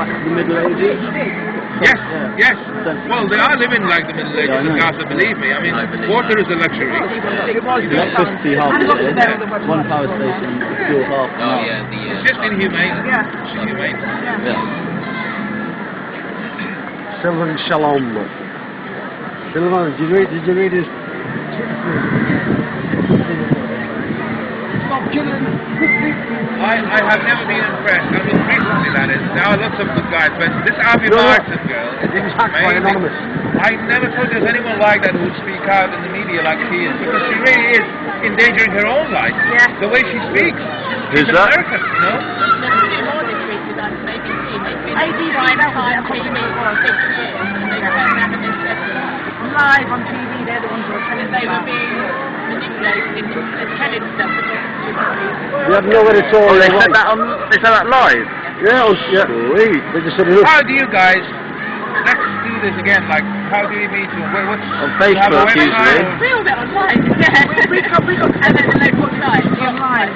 back to the Middle Ages? Yes, yes. Well, they are living like the Middle Ages in Gaza, believe me. I mean, water is a luxury. Electricity half of it, one power station, fuel half. Oh yeah, it's just inhumane. It's inhumane. Sylvan Shalom. Sylvan, did you read his... I have never been impressed. I mean, recently that is. There are lots of good guys, but this Abby Martin girl is amazing. I never thought there was anyone like that who would speak out in the media like she is, because she really is endangering her own life. Yeah. The way she speaks. She's American, you know? Live on TV, they're the ones who are telling they were being manipulated into telling stuff. You have nowhere to talk. Oh, they said that live? Yeah, sweet. They just said it. How do you guys, let's do this again, like, how do we meet you? What's on Facebook usually. We all get online, we got, and then they put live, online.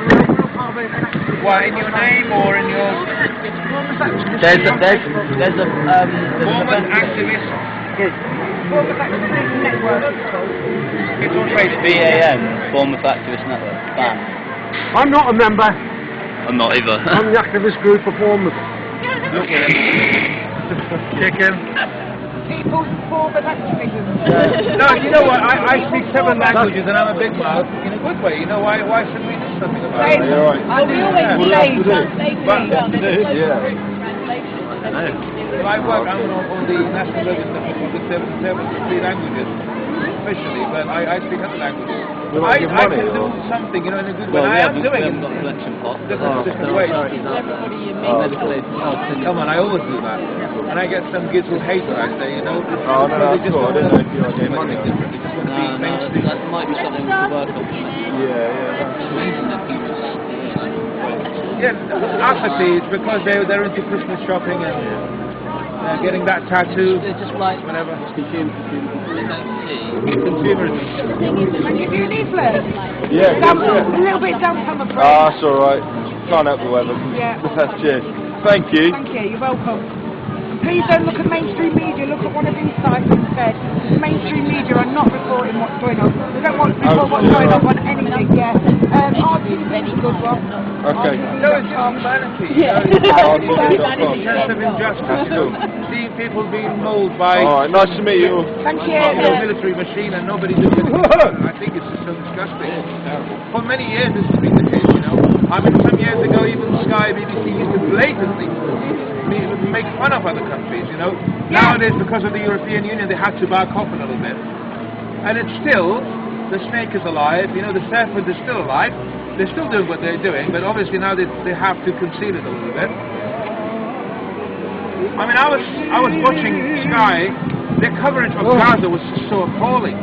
What, in your name or in your... There's a Bournemouth activist. Bournemouth Activist Network. It's on Facebook. BAN, Bournemouth Activist Network. BAN. I'm not a member. I'm not either. I'm the activist group for Bournemouth. Look at him. Chicken. People's Bournemouth activism. No, you know what? I speak 7 languages and I'm a big mouth in a good way. You know why should we do something about it? You're right. We always say Well, I work on the national register for the 73 languages, officially, but I speak other languages. I can do something, you know, in a good way. I am doing it. Different ways. Come on, I always do that. And I get some kids who hate what I say, you know. Oh, no, that's cool. I didn't know if you were getting money. That might be something we could work on. Yeah, apathy, it's because they're into Christmas shopping and getting that tattoo. It's just like whatever. Consumerism. And give you a leaflet. Yeah, a little bit damp on the front. Ah, that's alright. Can't help the weather. Yeah. Cheers. Thank you. Thank you, you're welcome. Please don't look at mainstream media, look at one of these sites instead. Mainstream media are not reporting what's going on. They don't want to report what's going on anything, RTV is a good one. Okay. No, it's humanity. Yeah. Sense of injustice, too. Seeing people being mauled by... Alright, nice to meet you. Thank you. A military machine and nobody does anything about it. I think it's just so disgusting. For many years this has been the case, you know. I mean, some years ago even Sky, BBC used to blatantly make fun of other countries, you know. Nowadays, because of the European Union, they have to back off a little bit. And it's still, the snake is alive, you know, the serpent is still alive. They're still doing what they're doing, but obviously now they have to conceal it a little bit. I mean, I was watching Sky. Their coverage of Gaza was just so appalling.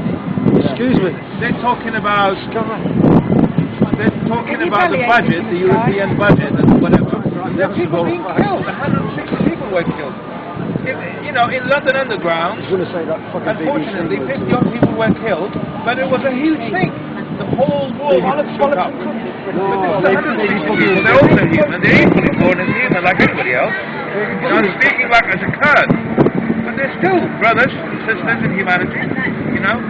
Excuse me. They're talking about the budget, the European budget, and whatever. There are people being killed. 160 people were killed. You know, in London Underground, unfortunately, 50 odd people were killed, but it was a huge thing. The whole wall shook up. But 160 people, they're also human. They're equally born as human like everybody else. You know, I'm speaking like as a Kurd. But they're still brothers and sisters in humanity, you know.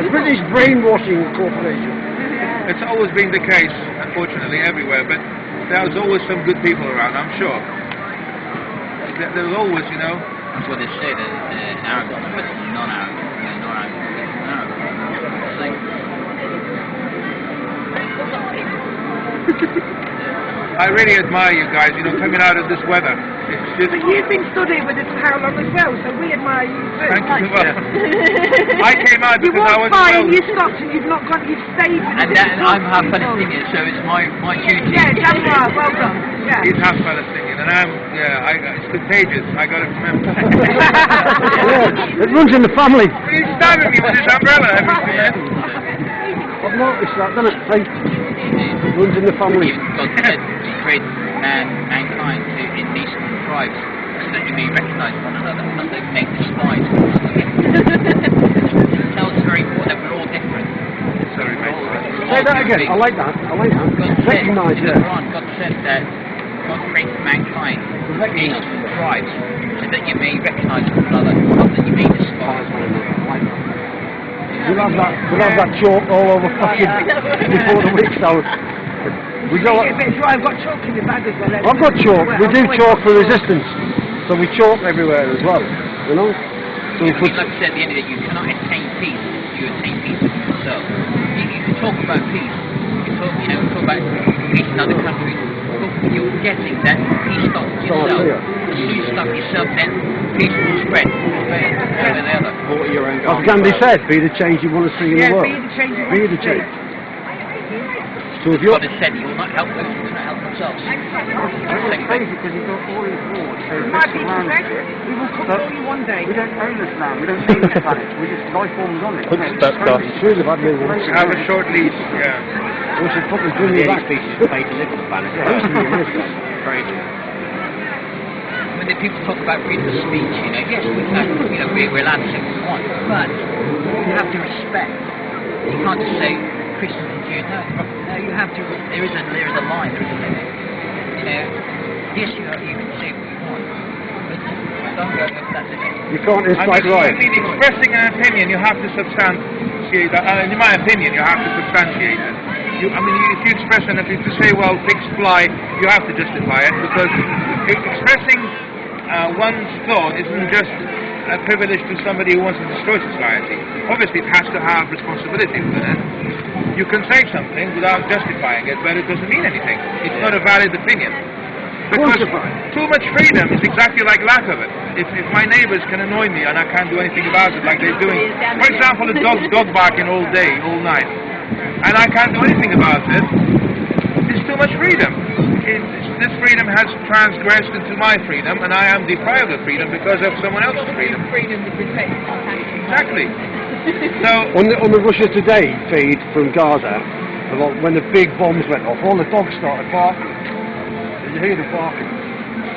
The British Brainwashing Corporation. It's always been the case, unfortunately, everywhere, but there's always some good people around, I'm sure. There's always, you know. That's what they say, in Arabic, but non-Arabic. I really admire you guys, you know, coming out of this weather. It's just... But you've been studying with us for how long as well, so we admire you too. Thank you. Well, I came out because I was... You stopped and you've not gone, you've stayed with us. And I'm half Palestinian, so it's my duty. Yeah, damn right, well done. Yeah. He's half Palestinian, and it's contagious, I got it from him. Yeah, it runs in the family. He's stabbing me with his umbrella every few minutes. I've noticed that, doesn't it? It runs in the family. God said He created mankind to indecent tribes so that you may recognise one another, and they make the spies. It tells us very important that we're all different. Sorry, mate. Say that again. I like that. God Recognise, said, God said that God created mankind in nations and tribes so that you may recognise one another, not that you may despise one another. We'll have that chalk all over fucking before the week's out. We go. I've got chalk in the bag as well. I've got chalk. We do chalk for resistance, so we chalk everywhere as well. You know. So I mean, like I said at the end of it, you cannot attain peace. You attain peace within yourself. You can talk about peace. You can talk, talk about peace in other countries. But you're forgetting that peace starts with yourself. As soon as you start with yourself, then peace will spread. Over the other. As Gandhi said, be the change you want to see in the world. Be the change. Be the change. So if God has said he will not help those who do not help themselves. because you've got all these wars. My people said, we will control you one day. We don't own this land, we don't own this planet, we just life forms on it. It's really bad news. Have a short lease, yeah. We should fucking bring you back. Species paid to live on the planet. Crazy. When the people talk about freedom of speech, yes, we can, we're allowed to say what we want, but you have to respect. You can't just say Christians and Jews. No, you have to. There is a line. There is a limit. Yes, you can say what you want, but don't go over that limit. You can't incite riots. I mean, expressing an opinion, you have to substantiate that. In my opinion, you have to substantiate it. If you express an opinion, to say, well, pigs fly, you have to justify it, because expressing one's thought isn't just a privilege to somebody who wants to destroy society. Obviously, it has to have responsibility within it. You can say something without justifying it, but it doesn't mean anything. It's not a valid opinion. Because too much freedom is exactly like lack of it. If my neighbours can annoy me and I can't do anything about it, like they're doing, for example, the dog barking all day, all night, and I can't do anything about it, it's too much freedom. This freedom has transgressed into my freedom, and I am deprived of freedom because of someone else's freedom. Freedom to protect. Exactly. So on the Russia Today feed from Gaza, when the big bombs went off, all the dogs started barking. Did you hear them barking?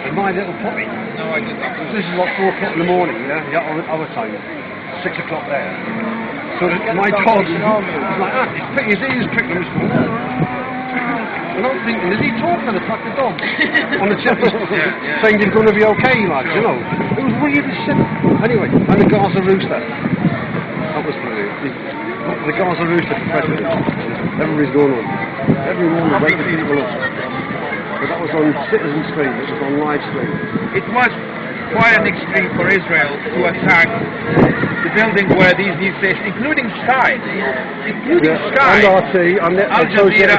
And my little puppy. no, I didn't. This is like 4 o'clock in the morning, yeah, our time. 6 o'clock there. So my dog was like, his ears pricked him. And I'm thinking, is he talking to the dog? On the television, saying you're going to be okay, lads, It was weird as shit. Anyway, and the Gaza rooster. That was brilliant. The Gaza rooster for president. Everybody's going on. Everyone was waking people up. But that was on Citizen Stream, it was on live stream. It was quite an extreme for Israel to attack the building where these news stations, including Sky, And RT, and Al Jazeera,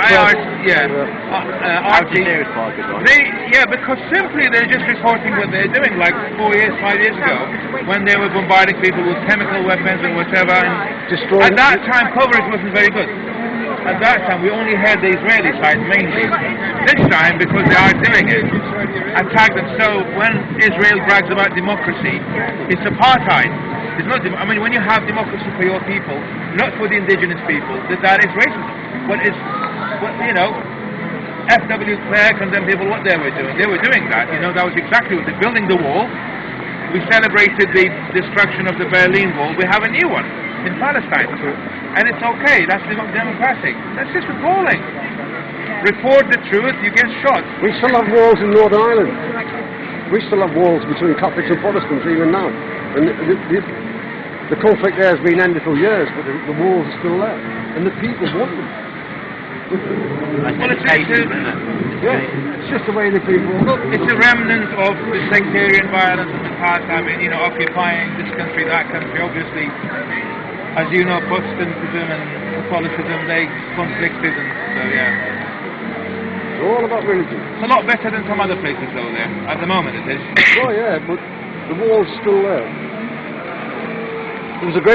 RT, because simply they're just reporting what they're doing, like 5 years ago, when they were bombarding people with chemical weapons and whatever, and at that time coverage wasn't very good. At that time we only had the Israeli side mainly. This time, because they are doing it, attack them. So when Israel brags about democracy, it's apartheid. It's not. When you have democracy for your people, not for the indigenous people, that is racism. F.W. Clare condemned people what they were doing. They were doing that. That was exactly what they're building the wall. We celebrated the destruction of the Berlin Wall. We have a new one in Palestine. And it's okay, that's democratic. That's just appalling. Report the truth, you get shot. We still have walls in Northern Ireland. We still have walls between Catholics and Protestants even now. And the conflict there has been ended for years, but the walls are still there. And the people want them. It's just the way the people... Look, it's a remnant of the sectarian violence of the past. Occupying this country, that country, obviously. As you know, Protestantism and Catholicism, they conflicted, and so It's all about religion. It's a lot better than some other places though there. At the moment it is. Oh yeah, but the wall's still there. It was a great